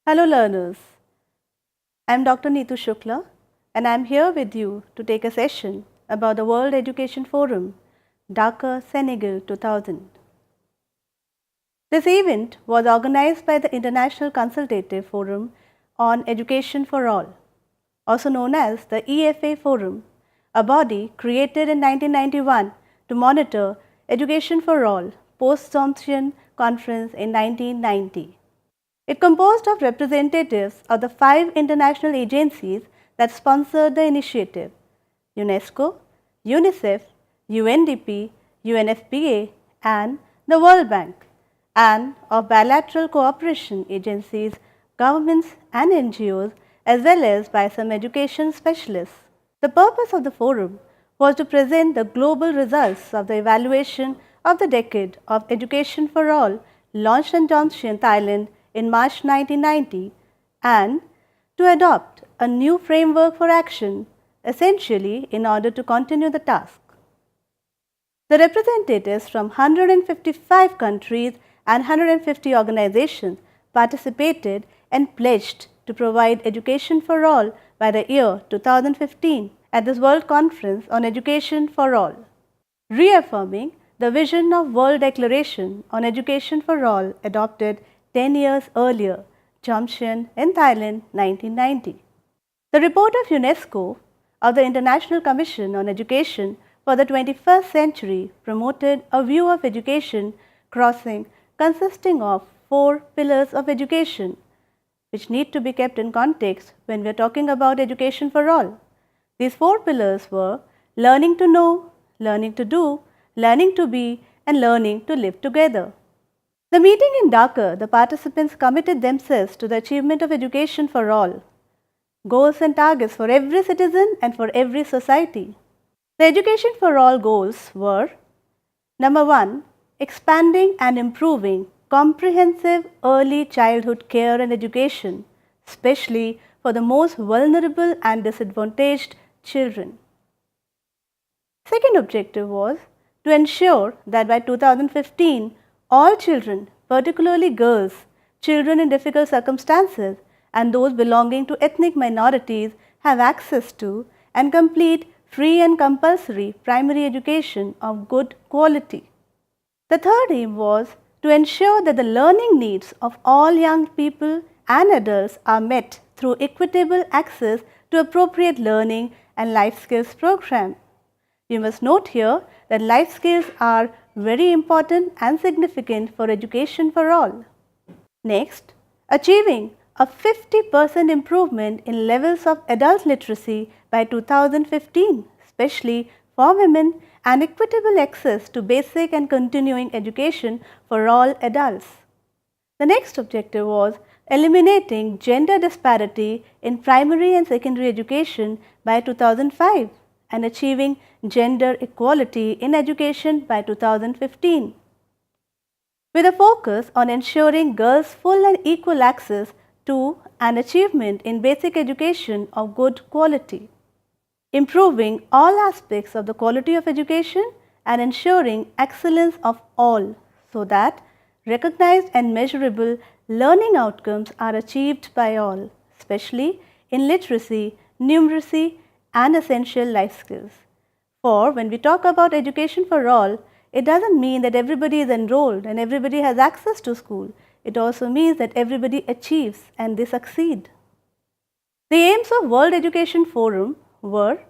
Hello learners, I am Dr. Neetu Shukla and I am here with you to take a session about the World Education Forum, Dhaka, Senegal 2000. This event was organized by the International Consultative Forum on Education for All, also known as the EFA Forum, a body created in 1991 to monitor education for all post-Jomtien Conference in 1990. It composed of representatives of the 5 international agencies that sponsored the initiative: UNESCO, UNICEF, UNDP, UNFPA and the World Bank, and of bilateral cooperation agencies, governments and NGOs, as well as by some education specialists. The purpose of the forum was to present the global results of the evaluation of the Decade of Education for All launched in Jomtien, Thailand in March 1990 and to adopt a new framework for action, essentially in order to continue the task. The representatives from 155 countries and 150 organizations participated and pledged to provide education for all by the year 2015 at this World Conference on Education for All, reaffirming the vision of World Declaration on Education for All adopted 10 years earlier, Jomtien in Thailand 1990. The report of UNESCO of the International Commission on Education for the 21st Century promoted a view of education crossing consisting of 4 pillars of education, which need to be kept in context when we are talking about education for all. These 4 pillars were learning to know, learning to do, learning to be, and learning to live together. The meeting in Dhaka, the participants committed themselves to the achievement of education for all, goals and targets for every citizen and for every society. The education for all goals were: number 1, expanding and improving comprehensive early childhood care and education, especially for the most vulnerable and disadvantaged children. Second objective was to ensure that by 2015, all children, particularly girls, children in difficult circumstances and those belonging to ethnic minorities have access to and complete free and compulsory primary education of good quality. The third aim was to ensure that the learning needs of all young people and adults are met through equitable access to appropriate learning and life skills program. You must note here that life skills are very important and significant for education for all. Next, achieving a 50% improvement in levels of adult literacy by 2015, especially for women, and equitable access to basic and continuing education for all adults. The next objective was eliminating gender disparity in primary and secondary education by 2005 and achieving gender equality in education by 2015, with a focus on ensuring girls' full and equal access to and achievement in basic education of good quality, improving all aspects of the quality of education and ensuring excellence of all so that recognized and measurable learning outcomes are achieved by all, especially in literacy, numeracy, and essential life skills. For when we talk about education for all, it doesn't mean that everybody is enrolled and everybody has access to school. It also means that everybody achieves and they succeed. The aims of World Education Forum were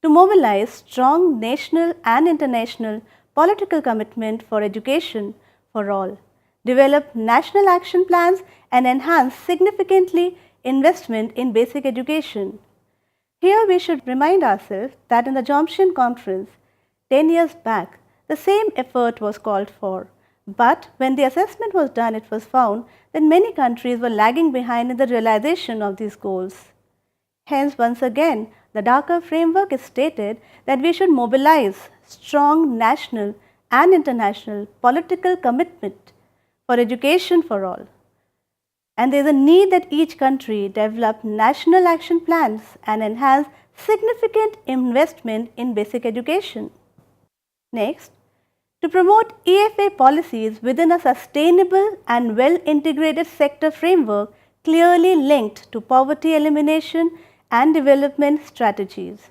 to mobilize strong national and international political commitment for education for all, develop national action plans and enhance significantly investment in basic education. Here we should remind ourselves that in the Jomtien Conference 10 years back, the same effort was called for. But when the assessment was done, it was found that many countries were lagging behind in the realization of these goals. Hence, once again, the Dhaka framework is stated that we should mobilize strong national and international political commitment for education for all. And there is a need that each country develop national action plans and enhance significant investment in basic education. Next, to promote EFA policies within a sustainable and well-integrated sector framework clearly linked to poverty elimination and development strategies.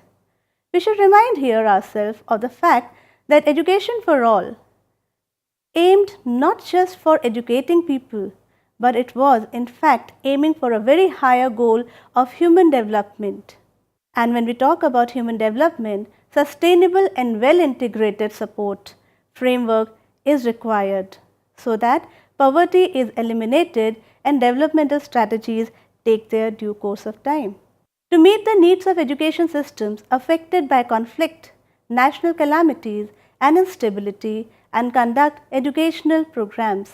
We should remind here ourselves of the fact that education for all aimed not just for educating people, but it was in fact aiming for a very higher goal of human development. And when we talk about human development, sustainable and well integrated support framework is required so that poverty is eliminated and developmental strategies take their due course of time. To meet the needs of education systems affected by conflict, national calamities and instability and conduct educational programs.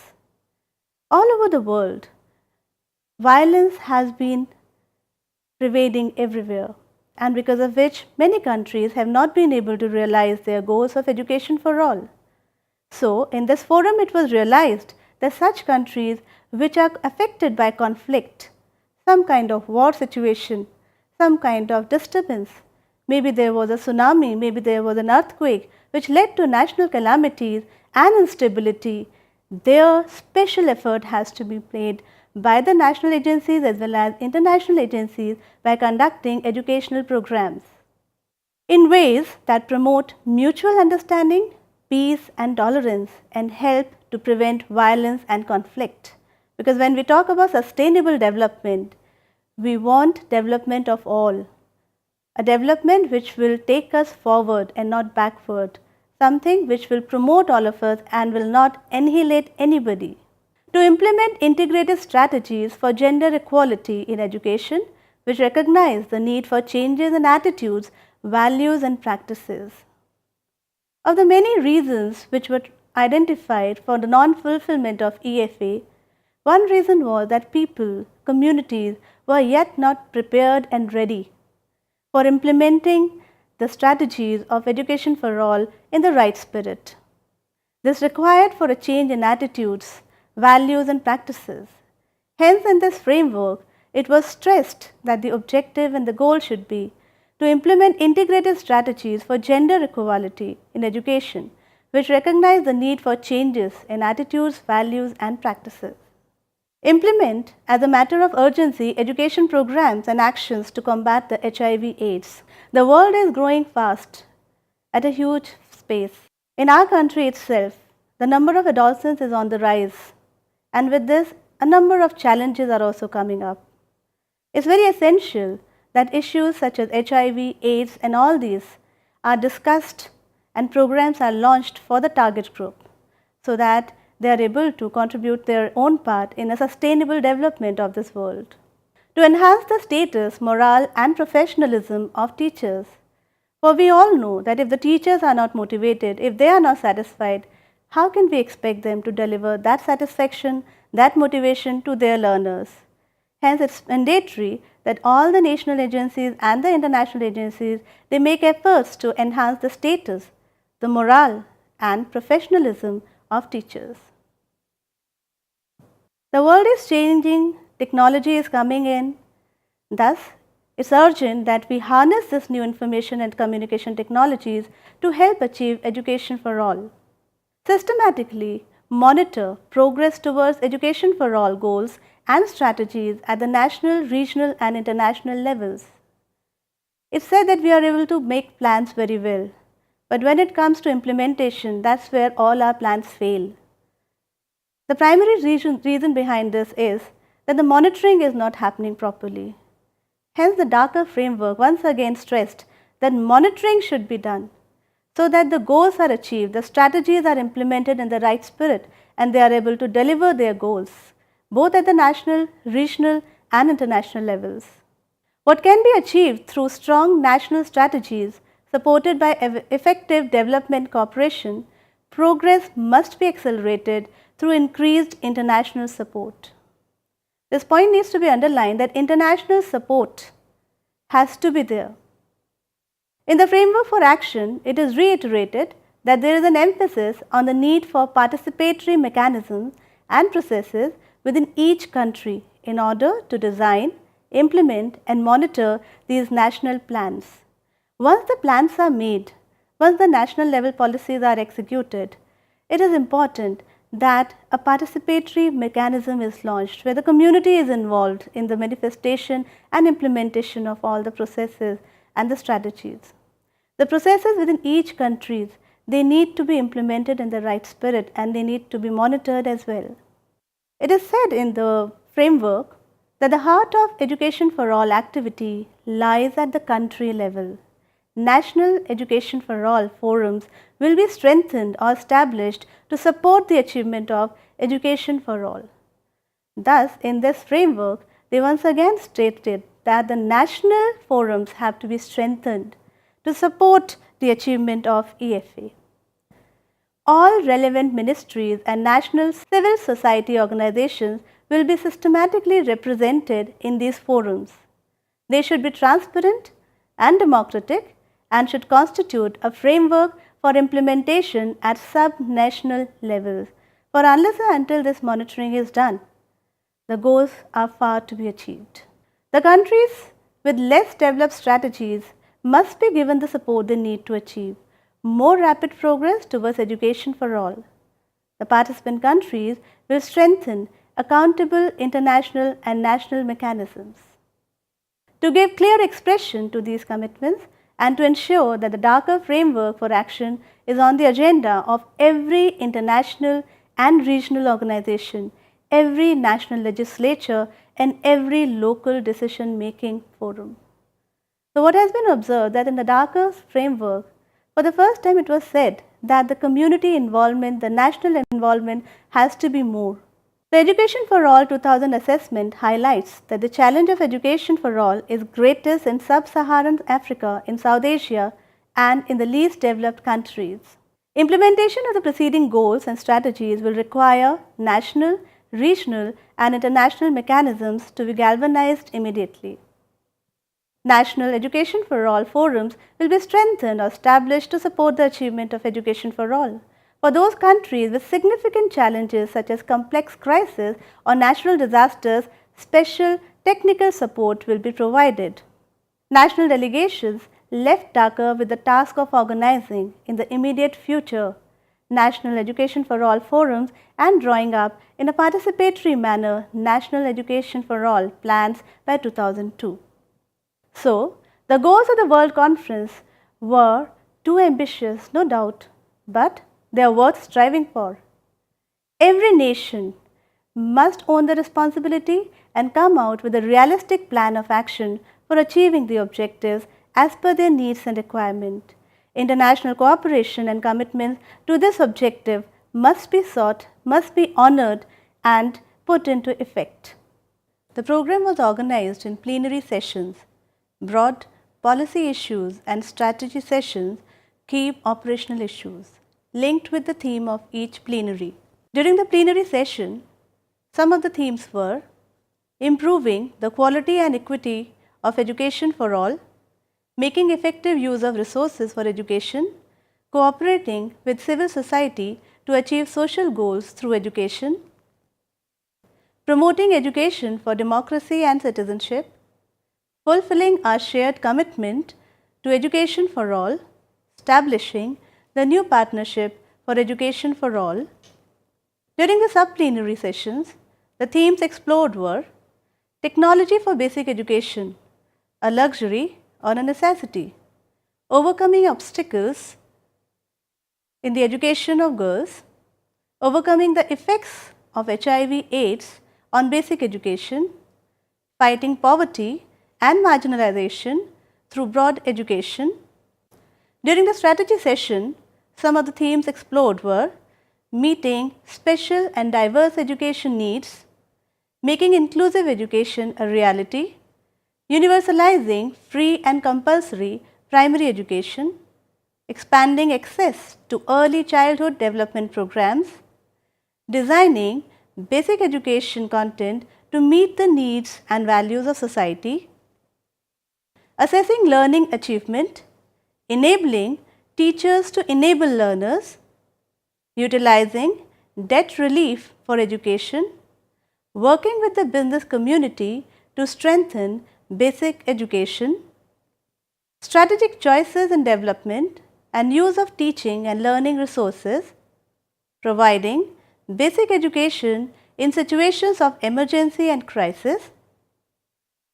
All over the world, violence has been pervading everywhere, and because of which many countries have not been able to realize their goals of education for all. So, in this forum it was realized that such countries which are affected by conflict, some kind of war situation, some kind of disturbance, maybe there was a tsunami, maybe there was an earthquake which led to national calamities and instability, their special effort has to be made by the national agencies as well as international agencies by conducting educational programs in ways that promote mutual understanding, peace and tolerance and help to prevent violence and conflict. Because when we talk about sustainable development, we want development of all, a development which will take us forward and not backward, something which will promote all of us and will not annihilate anybody. To implement integrated strategies for gender equality in education, which recognize the need for changes in attitudes, values and practices. Of the many reasons which were identified for the non-fulfillment of EFA, one reason was that people, communities were yet not prepared and ready for implementing the strategies of education for all in the right spirit. This required for a change in attitudes, values and practices. Hence, in this framework, it was stressed that the objective and the goal should be to implement integrated strategies for gender equality in education, which recognize the need for changes in attitudes, values and practices. Implement as a matter of urgency education programs and actions to combat the HIV/AIDS. The world is growing fast at a huge pace. In our country itself, the number of adolescents is on the rise, and with this, a number of challenges are also coming up. It's very essential that issues such as HIV, AIDS and all these are discussed and programs are launched for the target group so that they are able to contribute their own part in a sustainable development of this world. To enhance the status, morale and professionalism of teachers, for we all know that if the teachers are not motivated, if they are not satisfied, how can we expect them to deliver that satisfaction, that motivation to their learners? Hence, it's mandatory that all the national agencies and the international agencies, they make efforts to enhance the status, the morale and professionalism of teachers. The world is changing, technology is coming in, thus it's urgent that we harness this new information and communication technologies to help achieve education for all. Systematically monitor progress towards education for all goals and strategies at the national, regional and international levels. It's said that we are able to make plans very well, but when it comes to implementation, that's where all our plans fail. The primary reason behind this is that the monitoring is not happening properly. Hence, the darker framework once again stressed that monitoring should be done so that the goals are achieved, the strategies are implemented in the right spirit and they are able to deliver their goals, both at the national, regional and international levels. What can be achieved through strong national strategies supported by effective development cooperation, progress must be accelerated through increased international support. This point needs to be underlined that international support has to be there. In the framework for action, it is reiterated that there is an emphasis on the need for participatory mechanisms and processes within each country in order to design, implement and monitor these national plans. Once the plans are made, once the national level policies are executed, it is important that a participatory mechanism is launched where the community is involved in the manifestation and implementation of all the processes and the strategies. The processes within each country, they need to be implemented in the right spirit and they need to be monitored as well. It is said in the framework that the heart of education for all activity lies at the country level. National Education for All forums will be strengthened or established to support the achievement of education for all. Thus, in this framework, they once again stated that the national forums have to be strengthened to support the achievement of EFA. All relevant ministries and national civil society organizations will be systematically represented in these forums. They should be transparent and democratic and should constitute a framework for implementation at sub-national levels. For unless and until this monitoring is done, the goals are far to be achieved. The countries with less developed strategies must be given the support they need to achieve more rapid progress towards education for all. The participant countries will strengthen accountable international and national mechanisms. To give clear expression to these commitments and to ensure that the darker framework for action is on the agenda of every international and regional organization, every national legislature and every local decision making forum. So what has been observed that in the darker framework, for the first time it was said that the community involvement, the national involvement has to be more. The Education for All 2000 assessment highlights that the challenge of education for all is greatest in sub-Saharan Africa, in South Asia and in the least developed countries. Implementation of the preceding goals and strategies will require national, regional and international mechanisms to be galvanized immediately. National Education for All forums will be strengthened or established to support the achievement of education for all. For those countries with significant challenges such as complex crises or natural disasters, special technical support will be provided. National delegations left Dhaka with the task of organizing in the immediate future National Education for All forums and drawing up in a participatory manner National Education for All plans by 2002. So, the goals of the World Conference were too ambitious, no doubt, but they are worth striving for. Every nation must own the responsibility and come out with a realistic plan of action for achieving the objectives as per their needs and requirement. International cooperation and commitments to this objective must be sought, must be honored and put into effect. The program was organized in plenary sessions. Broad policy issues and strategy sessions, key operational issues linked with the theme of each plenary. During the plenary session, some of the themes were improving the quality and equity of education for all, making effective use of resources for education, cooperating with civil society to achieve social goals through education, promoting education for democracy and citizenship, fulfilling our shared commitment to education for all, establishing the new partnership for education for all. During the sub-plenary sessions, the themes explored were technology for basic education, a luxury or a necessity, overcoming obstacles in the education of girls, overcoming the effects of HIV/AIDS on basic education, fighting poverty and marginalization through broad education. During the strategy session, some of the themes explored were meeting special and diverse education needs, making inclusive education a reality, universalizing free and compulsory primary education, expanding access to early childhood development programs, designing basic education content to meet the needs and values of society, assessing learning achievement, enabling teachers to enable learners, utilizing debt relief for education, working with the business community to strengthen basic education, strategic choices in development and use of teaching and learning resources, providing basic education in situations of emergency and crisis,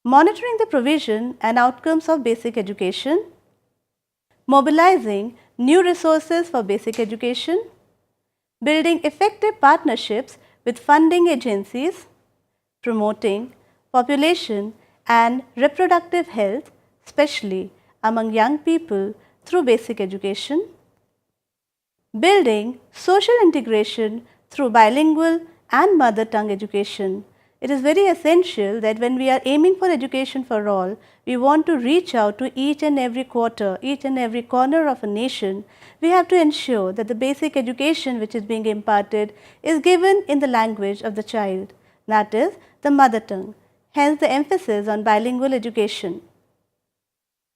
monitoring the provision and outcomes of basic education, mobilizing new resources for basic education, building effective partnerships with funding agencies, promoting population and reproductive health, especially among young people through basic education, building social integration through bilingual and mother tongue education. It is very essential that when we are aiming for education for all, we want to reach out to each and every quarter, each and every corner of a nation. We have to ensure that the basic education which is being imparted is given in the language of the child, that is, the mother tongue. Hence, the emphasis on bilingual education.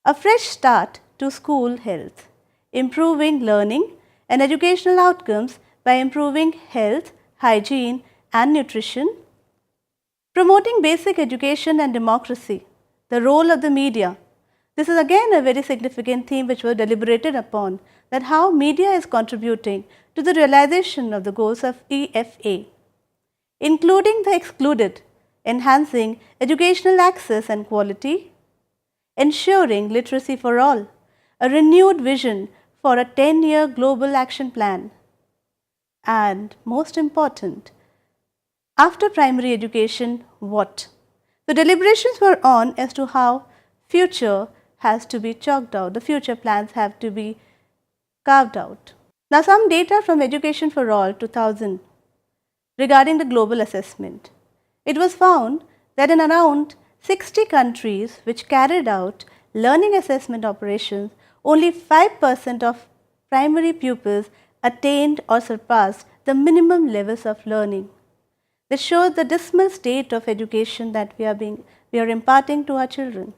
A fresh start to school health, improving learning and educational outcomes by improving health, hygiene and nutrition, promoting basic education and democracy, the role of the media. This is again a very significant theme which was deliberated upon, that how media is contributing to the realization of the goals of EFA, including the excluded, enhancing educational access and quality, ensuring literacy for all, a renewed vision for a 10-year global action plan, and most important, after primary education, what? The deliberations were on as to how future has to be chalked out, the future plans have to be carved out. Now, some data from Education for All 2000 regarding the global assessment. It was found that in around 60 countries which carried out learning assessment operations, only 5% of primary pupils attained or surpassed the minimum levels of learning. This shows the dismal state of education that we are imparting to our children.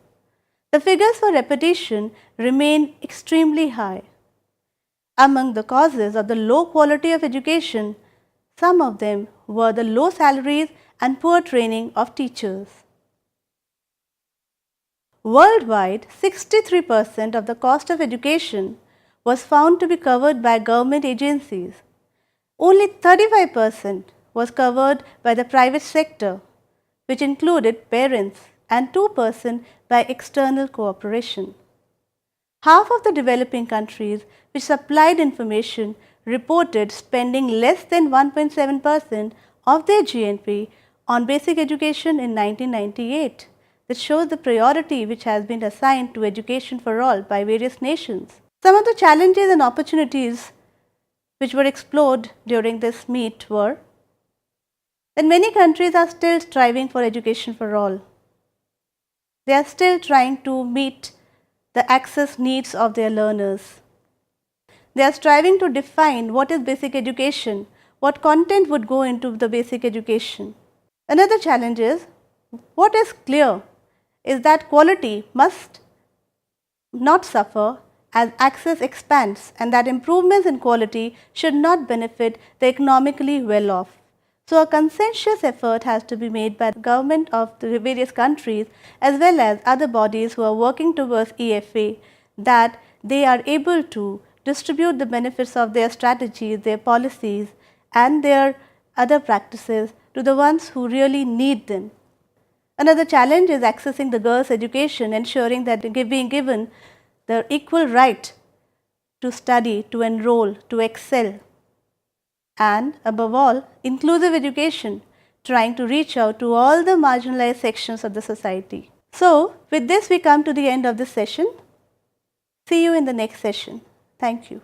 The figures for repetition remain extremely high. Among the causes of the low quality of education, some of them were the low salaries and poor training of teachers. Worldwide, 63% of the cost of education was found to be covered by government agencies. Only 35% was covered by the private sector, which included parents, and 2% by external cooperation. Half of the developing countries which supplied information reported spending less than 1.7% of their GNP on basic education in 1998. This shows the priority which has been assigned to education for all by various nations. Some of the challenges and opportunities which were explored during this meet were that many countries are still striving for education for all. They are still trying to meet the access needs of their learners. They are striving to define what is basic education, what content would go into the basic education. Another challenge is, what is clear is that quality must not suffer as access expands, and that improvements in quality should not benefit the economically well off. So, a conscientious effort has to be made by the government of the various countries as well as other bodies who are working towards EFA, that they are able to distribute the benefits of their strategies, their policies and their other practices to the ones who really need them. Another challenge is accessing the girls' education, ensuring that they are being given the equal right to study, to enroll, to excel. And above all, inclusive education, trying to reach out to all the marginalized sections of the society. So, with this we come to the end of this session. See you in the next session. Thank you.